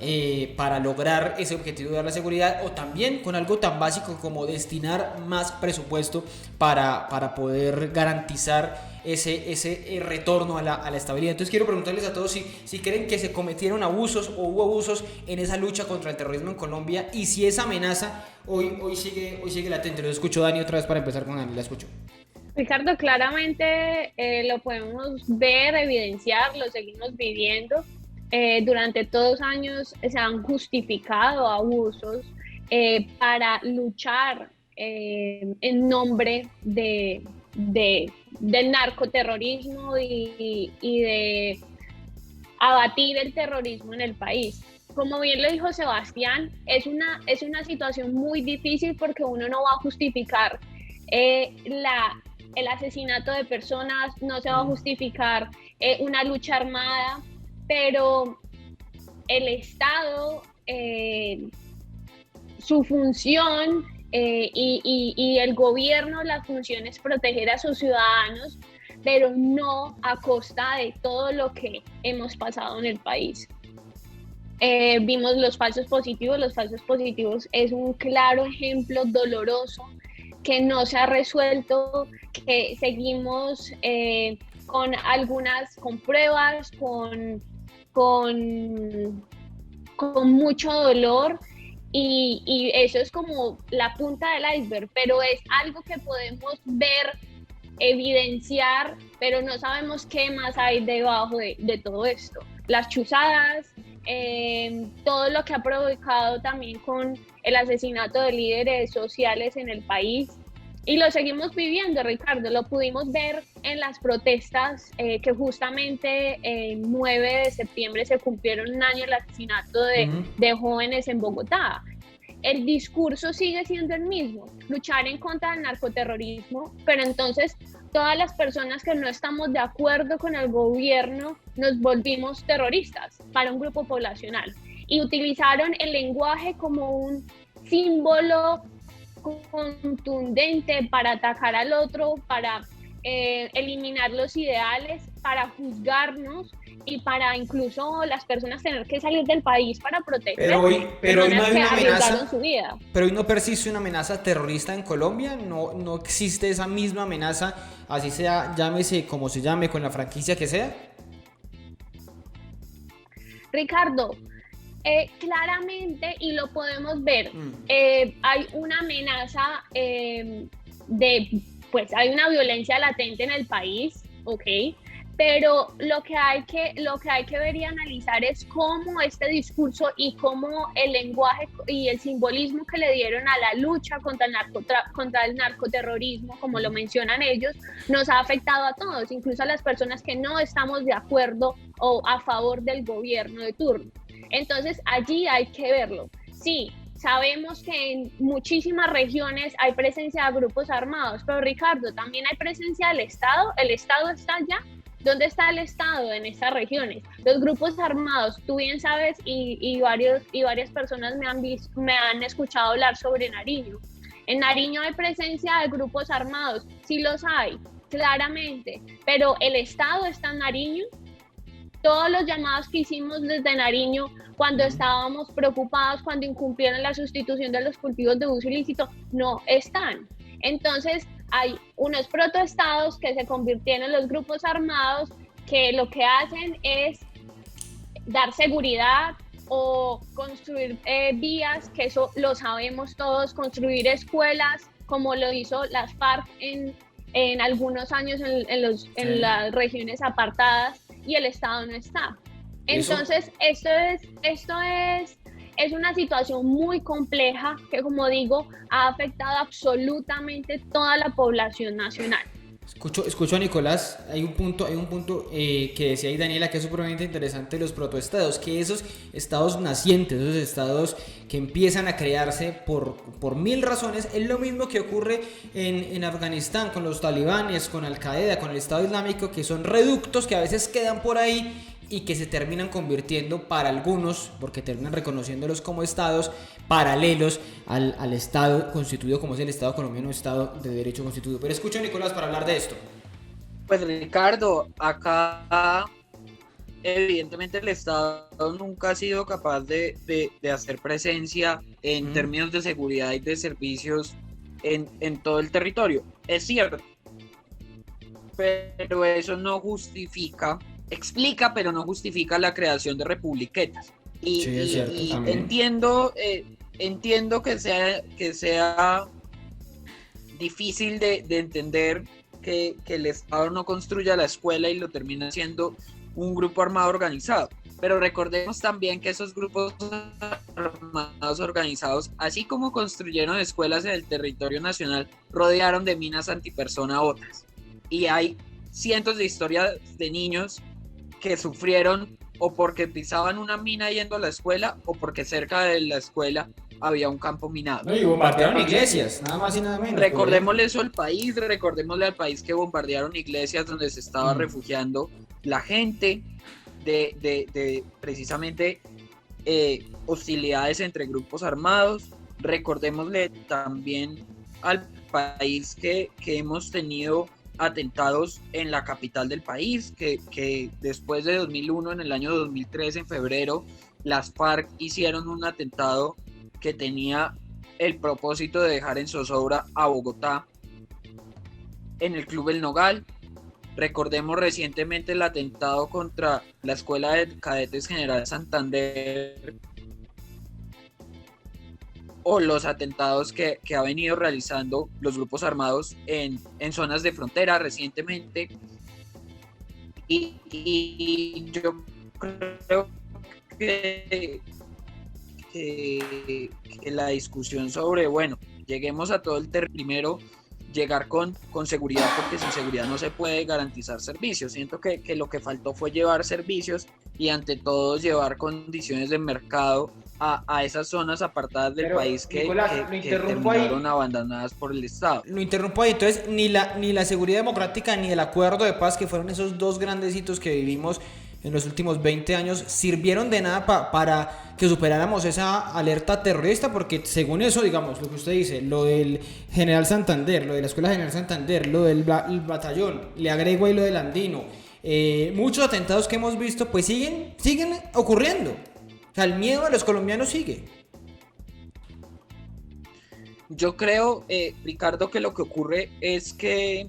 para lograr ese objetivo de dar la seguridad, o también con algo tan básico como destinar más presupuesto para poder garantizar ese retorno a la estabilidad. Entonces quiero preguntarles a todos si creen que se cometieron abusos o hubo abusos en esa lucha contra el terrorismo en Colombia, y si esa amenaza hoy sigue latente. Lo escucho, Dani, otra vez para empezar con Dani, la escucho. Ricardo, claramente lo podemos ver, evidenciar, lo seguimos viviendo. Durante todos los años se han justificado abusos para luchar en nombre del narcoterrorismo y de abatir el terrorismo en el país. Como bien lo dijo Sebastián, es una situación muy difícil, porque uno no va a justificar el asesinato de personas, no se va a justificar una lucha armada, pero el Estado, su función y el gobierno, la función es proteger a sus ciudadanos, pero no a costa de todo lo que hemos pasado en el país. Vimos los falsos positivos. Los falsos positivos es un claro ejemplo doloroso que no se ha resuelto, que seguimos con pruebas, con mucho dolor, y eso es como la punta del iceberg, pero es algo que podemos ver, evidenciar, pero no sabemos qué más hay debajo de todo esto. Las chuzadas, todo lo que ha provocado también con el asesinato de líderes sociales en el país, y lo seguimos viviendo, Ricardo. Lo pudimos ver en las protestas que justamente el 9 de septiembre se cumplieron un año del asesinato de jóvenes en Bogotá. El discurso sigue siendo el mismo: luchar en contra del narcoterrorismo, pero entonces todas las personas que no estamos de acuerdo con el gobierno nos volvimos terroristas para un grupo poblacional, y utilizaron el lenguaje como un símbolo contundente para atacar al otro, para eliminar los ideales, para juzgarnos, y para incluso las personas tener que salir del país para proteger. Pero hoy no hay una amenaza. Su vida. Pero hoy no persiste una amenaza terrorista en Colombia. No existe esa misma amenaza, así sea, llámese como se llame, con la franquicia que sea. Ricardo, claramente, y lo podemos ver, hay una amenaza pues hay una violencia latente en el país, ¿ok? Pero lo que hay que ver y analizar es cómo este discurso y cómo el lenguaje y el simbolismo que le dieron a la lucha contra el narcoterrorismo, como lo mencionan ellos, nos ha afectado a todos, incluso a las personas que no estamos de acuerdo o a favor del gobierno de turno. Entonces allí hay que verlo. Sí, sabemos que en muchísimas regiones hay presencia de grupos armados, pero Ricardo, también hay presencia del Estado. El Estado está allá. ¿Dónde está el Estado en estas regiones? Los grupos armados, tú bien sabes, y varias personas me han escuchado hablar sobre Nariño. En Nariño hay presencia de grupos armados, sí los hay, claramente, pero el Estado está en Nariño. Todos los llamados que hicimos desde Nariño cuando estábamos preocupados, cuando incumplieron la sustitución de los cultivos de uso ilícito, no están. Entonces hay unos protoestados que se convirtieron en los grupos armados que lo que hacen es dar seguridad o construir vías, que eso lo sabemos todos, construir escuelas, como lo hizo las FARC en algunos años en las regiones apartadas, y el Estado no está. Entonces, esto es una situación muy compleja que, como digo, ha afectado absolutamente toda la población nacional. Escucho a Nicolás, hay un punto que decía ahí Daniela, que es supremamente interesante, los protoestados, que esos estados nacientes, esos estados que empiezan a crearse por mil razones, es lo mismo que ocurre en Afganistán con los talibanes, con Al Qaeda, con el Estado Islámico, que son reductos que a veces quedan por ahí y que se terminan convirtiendo para algunos, porque terminan reconociéndolos como estados paralelos al Estado constituido como es el Estado colombiano, Estado de Derecho constituido. Pero escucho a Nicolás para hablar de esto. Pues Ricardo, acá evidentemente el Estado nunca ha sido capaz de hacer presencia en términos de seguridad y de servicios en todo el territorio. Es cierto, pero eso no justifica, explica, pero no justifica la creación de republiquetas. Y, sí, es cierto, y entiendo que sea difícil de entender que el Estado no construya la escuela y lo termina siendo un grupo armado organizado. Pero recordemos también que esos grupos armados organizados, así como construyeron escuelas en el territorio nacional, rodearon de minas antipersona otras. Y hay cientos de historias de niños que sufrieron o porque pisaban una mina yendo a la escuela o porque cerca de la escuela había un campo minado. No, y bombardearon iglesias, nada más y nada menos. Recordémosle eso al país, recordémosle al país que bombardearon iglesias donde se estaba refugiando la gente de precisamente hostilidades entre grupos armados. Recordémosle también al país que hemos tenido atentados en la capital del país, que después de 2001, en el año 2003, en febrero, las FARC hicieron un atentado que tenía el propósito de dejar en zozobra a Bogotá en el Club El Nogal. Recordemos recientemente el atentado contra la Escuela de Cadetes General Santander, o los atentados que ha venido realizando los grupos armados en zonas de frontera recientemente. Y yo creo que la discusión sobre, bueno, lleguemos a todo el primero, llegar con seguridad, porque sin seguridad no se puede garantizar servicios. Siento que lo que faltó fue llevar servicios y ante todo llevar condiciones de mercado a esas zonas apartadas del país que terminaron abandonadas por el Estado. Lo interrumpo ahí. Entonces, ni la seguridad democrática ni el acuerdo de paz, que fueron esos dos grandes hitos que vivimos en los últimos 20 años, sirvieron de nada para que superáramos esa alerta terrorista, porque según eso, digamos, lo que usted dice, lo del General Santander, lo de la Escuela General Santander, lo del batallón, le agrego ahí lo del Andino, muchos atentados que hemos visto, pues siguen ocurriendo. O sea, el miedo a los colombianos sigue. Yo creo, Ricardo, que lo que ocurre es que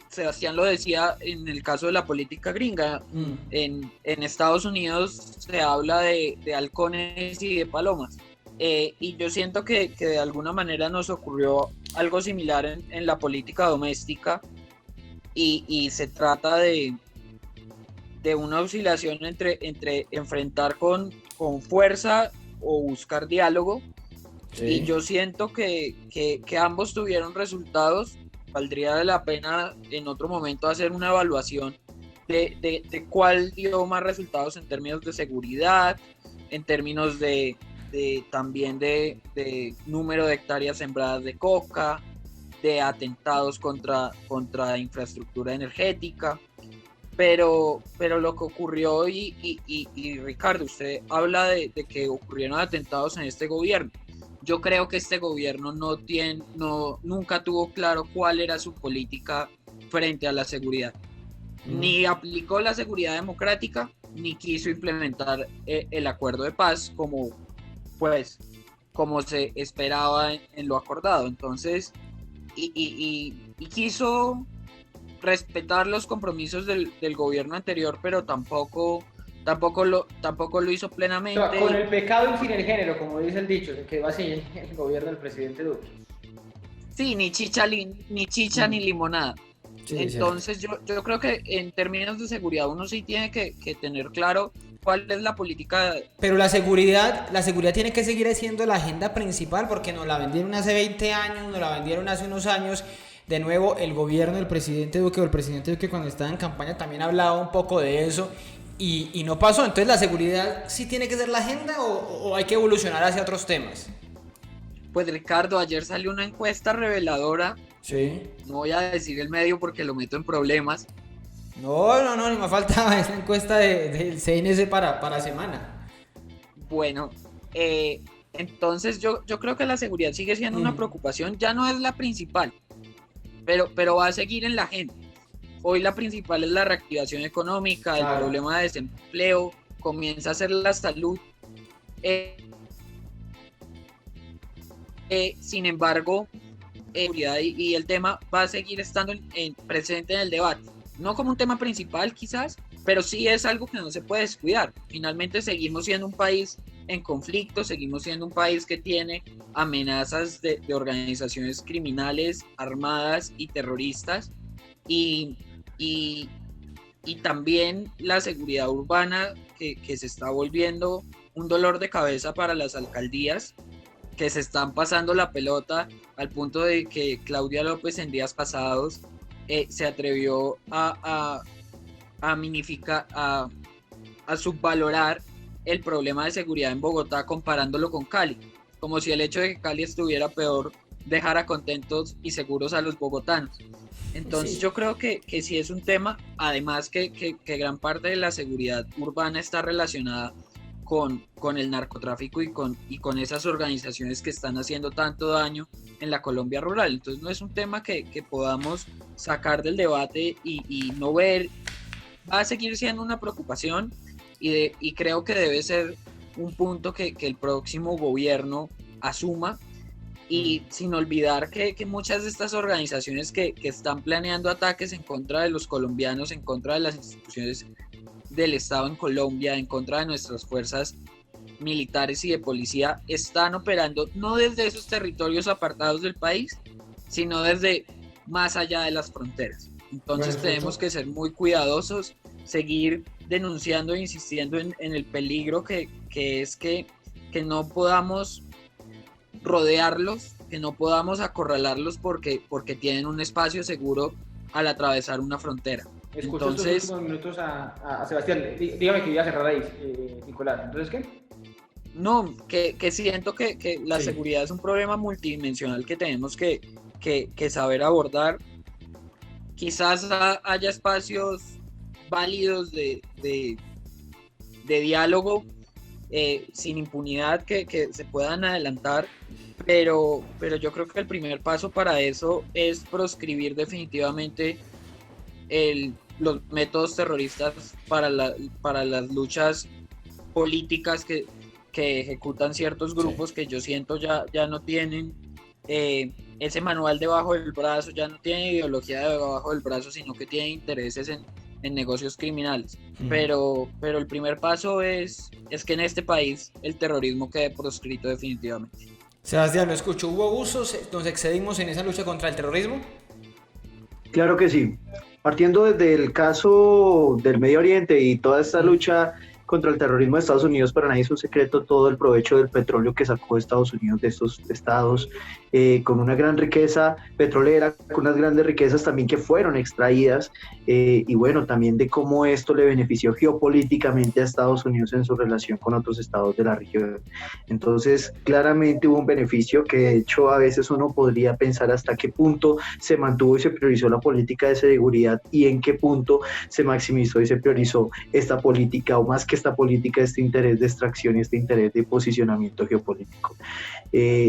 Sebastián lo decía en el caso de la política gringa. En Estados Unidos se habla de halcones y de palomas. Y yo siento que de alguna manera nos ocurrió algo similar en la política doméstica. Y se trata de una oscilación entre enfrentar con fuerza o buscar diálogo. Sí. Y yo siento que ambos tuvieron resultados. Valdría la pena en otro momento hacer una evaluación de cuál dio más resultados en términos de seguridad, en términos también de número de hectáreas sembradas de coca, de atentados contra infraestructura energética. Pero lo que ocurrió, y Ricardo, usted habla de que ocurrieron atentados en este gobierno. Yo creo que este gobierno nunca tuvo claro cuál era su política frente a la seguridad. Ni aplicó la seguridad democrática, ni quiso implementar el acuerdo de paz como se esperaba en lo acordado. Entonces, y quiso respetar los compromisos del gobierno anterior, pero tampoco lo hizo plenamente. O sea, con el pecado y sin el género, como dice el dicho, se quedó así el gobierno del presidente Duque. Sí, ni chicha ni limonada. Sí, entonces yo creo que en términos de seguridad uno sí tiene que tener claro cuál es la política. Pero la seguridad tiene que seguir siendo la agenda principal, porque nos la vendieron hace 20 años, nos la vendieron hace unos años. De nuevo, el gobierno del presidente Duque, o el presidente Duque cuando estaba en campaña también hablaba un poco de eso y no pasó. Entonces, ¿la seguridad sí tiene que ser la agenda o hay que evolucionar hacia otros temas? Pues Ricardo, ayer salió una encuesta reveladora. Sí. No voy a decir el medio porque lo meto en problemas. No, ni me faltaba esa encuesta del CNS para semana. Bueno, entonces yo creo que la seguridad sigue siendo una preocupación, ya no es la principal, pero va a seguir en la agenda. Hoy la principal es la reactivación económica, claro. El problema de desempleo, comienza a ser la salud. Sin embargo, seguridad y el tema va a seguir estando presente en el debate. No como un tema principal quizás, pero sí es algo que no se puede descuidar. Finalmente seguimos siendo un país en conflicto, seguimos siendo un país que tiene amenazas de organizaciones criminales, armadas y terroristas, y también la seguridad urbana que se está volviendo un dolor de cabeza para las alcaldías, que se están pasando la pelota al punto de que Claudia López en días pasados se atrevió a minificar, a subvalorar el problema de seguridad en Bogotá comparándolo con Cali, como si el hecho de que Cali estuviera peor dejara contentos y seguros a los bogotanos. Entonces sí. Yo creo que sí es un tema, además que gran parte de la seguridad urbana está relacionada con el narcotráfico y con esas organizaciones que están haciendo tanto daño en la Colombia rural. Entonces no es un tema que podamos sacar del debate y no ver. Va a seguir siendo una preocupación y creo que debe ser un punto que el próximo gobierno asuma, y sin olvidar que muchas de estas organizaciones que están planeando ataques en contra de los colombianos, en contra de las instituciones del Estado en Colombia, en contra de nuestras fuerzas militares y de policía, están operando no desde esos territorios apartados del país, sino desde más allá de las fronteras. Entonces tenemos que ser muy cuidadosos, seguir denunciando e insistiendo en el peligro que es que no podamos rodearlos, que no podamos acorralarlos porque tienen un espacio seguro al atravesar una frontera. Escucho entonces, estos últimos minutos a Sebastián. Dígame que voy a cerrar ahí, Nicolás. ¿Entonces qué? No, que siento que la seguridad es un problema multidimensional que tenemos que saber abordar. Quizás haya espacios válidos de diálogo sin impunidad que se puedan adelantar, pero yo creo que el primer paso para eso es proscribir definitivamente los métodos terroristas para las luchas políticas que ejecutan ciertos grupos que yo siento ya no tienen ese manual debajo del brazo, ya no tienen ideología debajo del brazo, sino que tienen intereses en negocios criminales. Pero el primer paso es que en este país el terrorismo quede proscrito definitivamente. Sebastián, ¿lo escucho? ¿Hubo abusos? ¿Nos excedimos en esa lucha contra el terrorismo? Claro que sí. Partiendo desde el caso del Medio Oriente y toda esta lucha contra el terrorismo de Estados Unidos, para nadie es un secreto todo el provecho del petróleo que sacó Estados Unidos de estos estados, con una gran riqueza petrolera, con unas grandes riquezas también que fueron extraídas, y bueno, también de cómo esto le benefició geopolíticamente a Estados Unidos en su relación con otros estados de la región. Entonces, claramente hubo un beneficio que de hecho a veces uno podría pensar hasta qué punto se mantuvo y se priorizó la política de seguridad y en qué punto se maximizó y se priorizó esta política, o más que esta política, este interés de extracción y este interés de posicionamiento geopolítico.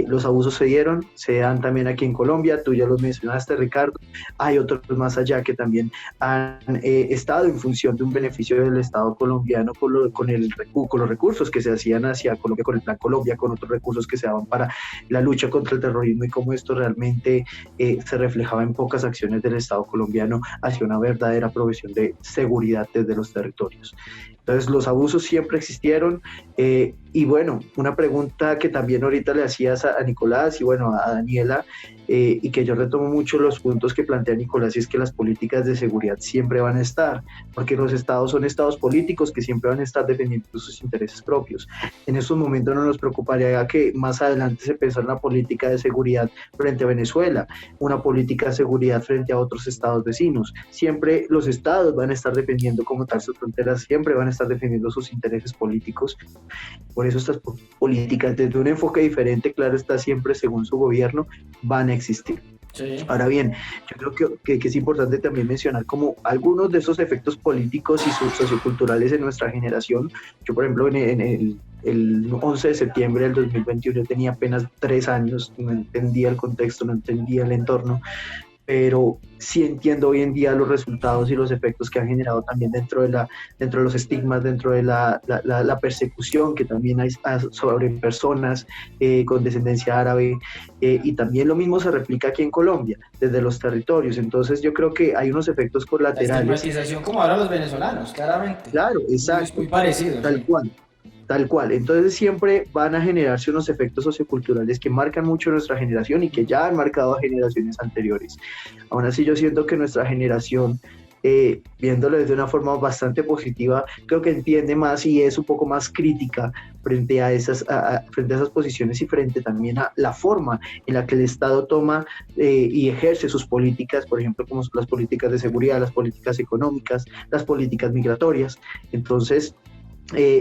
Los abusos se dan también aquí en Colombia, tú ya los mencionaste, Ricardo, hay otros más allá que también han estado en función de un beneficio del Estado colombiano con los recursos que se hacían hacia Colombia, con el Plan Colombia, con otros recursos que se daban para la lucha contra el terrorismo, y cómo esto realmente se reflejaba en pocas acciones del Estado colombiano hacia una verdadera provisión de seguridad desde los territorios. Entonces los abusos siempre existieron, y bueno, una pregunta que también ahorita le hacías a Nicolás y bueno, a Daniela, y que yo retomo mucho los puntos que plantea Nicolás, y es que las políticas de seguridad siempre van a estar, porque los estados son estados políticos que siempre van a estar defendiendo sus intereses propios. En estos momentos no nos preocuparía que más adelante se pensara una política de seguridad frente a Venezuela, una política de seguridad frente a otros estados vecinos. Siempre los estados van a estar defendiendo como tal sus fronteras, siempre van a estar defendiendo sus intereses políticos. Por eso estas políticas, desde un enfoque diferente, claro está, siempre según su gobierno, van a existir. Sí. Ahora bien, yo creo que es importante también mencionar como algunos de esos efectos políticos y socioculturales en nuestra generación. Yo, por ejemplo, en el 11 de septiembre del 2021 yo tenía apenas 3 años, no entendía el contexto, no entendía el entorno, pero sí entiendo hoy en día los resultados y los efectos que han generado también dentro de los estigmas, dentro de la persecución que también hay sobre personas con descendencia árabe, y también lo mismo se replica aquí en Colombia, desde los territorios. Entonces yo creo que hay unos efectos colaterales. La estigmatización como ahora los venezolanos, claramente. Claro, exacto. Es muy parecido. Tal cual. Entonces siempre van a generarse unos efectos socioculturales que marcan mucho nuestra generación y que ya han marcado a generaciones anteriores. Aún así yo siento que nuestra generación, viéndolo desde una forma bastante positiva, creo que entiende más y es un poco más crítica frente a esas posiciones, y frente también a la forma en la que el Estado toma y ejerce sus políticas, por ejemplo, como las políticas de seguridad, las políticas económicas, las políticas migratorias. Entonces,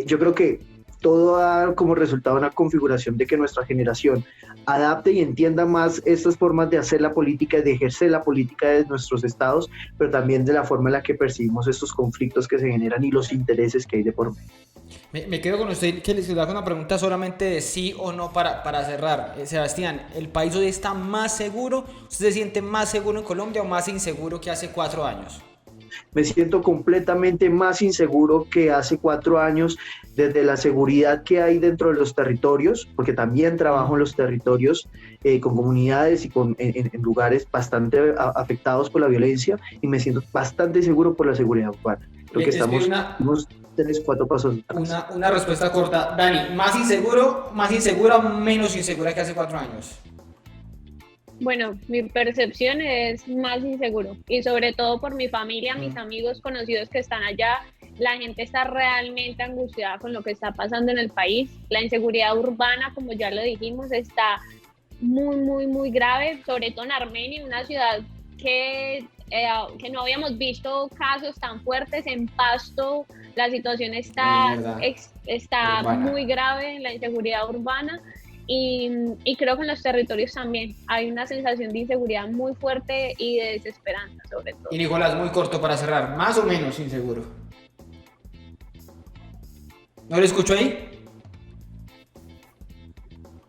yo creo que todo da como resultado una configuración de que nuestra generación adapte y entienda más estas formas de hacer la política y de ejercer la política de nuestros estados, pero también de la forma en la que percibimos estos conflictos que se generan y los intereses que hay de por medio. Me quedo con usted, que les hago una pregunta solamente de sí o no para cerrar. Sebastián, ¿el país hoy está más seguro? ¿Usted se siente más seguro en Colombia o más inseguro que hace 4 años? Me siento completamente más inseguro que hace 4 años, desde la seguridad que hay dentro de los territorios, porque también trabajo en los territorios con comunidades y en lugares bastante afectados por la violencia, y me siento bastante seguro por la seguridad urbana. Creo que estamos unos 3-4 pasos atrás. Una respuesta corta. Dani, ¿más insegura o menos insegura que hace 4 años? Bueno, mi percepción es más inseguro, y sobre todo por mi familia, mis amigos, conocidos que están allá. La gente está realmente angustiada con lo que está pasando en el país. La inseguridad urbana, como ya lo dijimos, está muy, muy, muy grave, sobre todo en Armenia, una ciudad que no habíamos visto casos tan fuertes. En Pasto la situación está muy grave, la inseguridad urbana. Y creo que en los territorios también hay una sensación de inseguridad muy fuerte y de desesperanza, sobre todo. Y Nicolás, muy corto para cerrar, ¿más o menos inseguro? ¿No lo escucho ahí?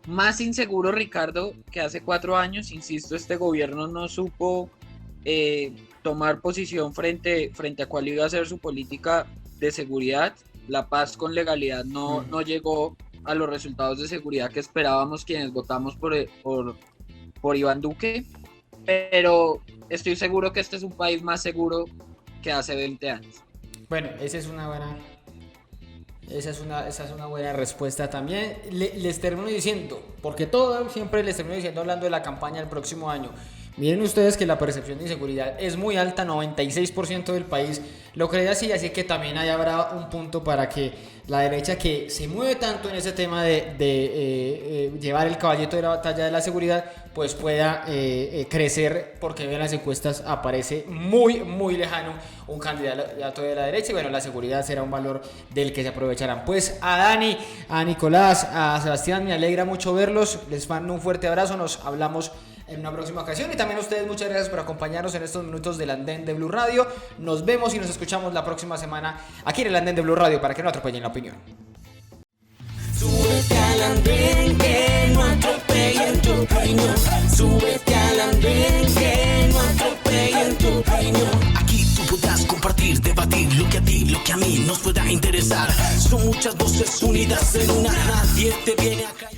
Más inseguro, Ricardo, que hace 4 años. Insisto, este gobierno no supo tomar posición frente a cuál iba a ser su política de seguridad. La paz con legalidad no llegó a los resultados de seguridad que esperábamos quienes votamos por Iván Duque, pero estoy seguro que este es un país más seguro que hace 20 años. Bueno, esa es una buena respuesta también. Les termino diciendo, porque siempre les termino diciendo, hablando de la campaña del próximo año. Miren ustedes que la percepción de inseguridad es muy alta, 96% del país lo cree así que también ahí habrá un punto para que la derecha, que se mueve tanto en ese tema de llevar el caballito de la batalla de la seguridad, pues pueda crecer, porque en las encuestas aparece muy, muy lejano un candidato de la derecha, y bueno, la seguridad será un valor del que se aprovecharán. Pues a Dani, a Nicolás, a Sebastián, me alegra mucho verlos, les mando un fuerte abrazo, nos hablamos en una próxima ocasión. Y también a ustedes muchas gracias por acompañarnos en estos minutos del Andén de Blue Radio. Nos vemos y nos escuchamos la próxima semana aquí en el Andén de Blue Radio para que no atropellen la opinión. Súbete al andén que no atropellen tu opinión. Súbete al andén que no atropellen tu opinión. Aquí tú podrás compartir, debatir lo que a ti, lo que a mí nos pueda interesar. Son muchas voces unidas en una. Nadie te viene a callar.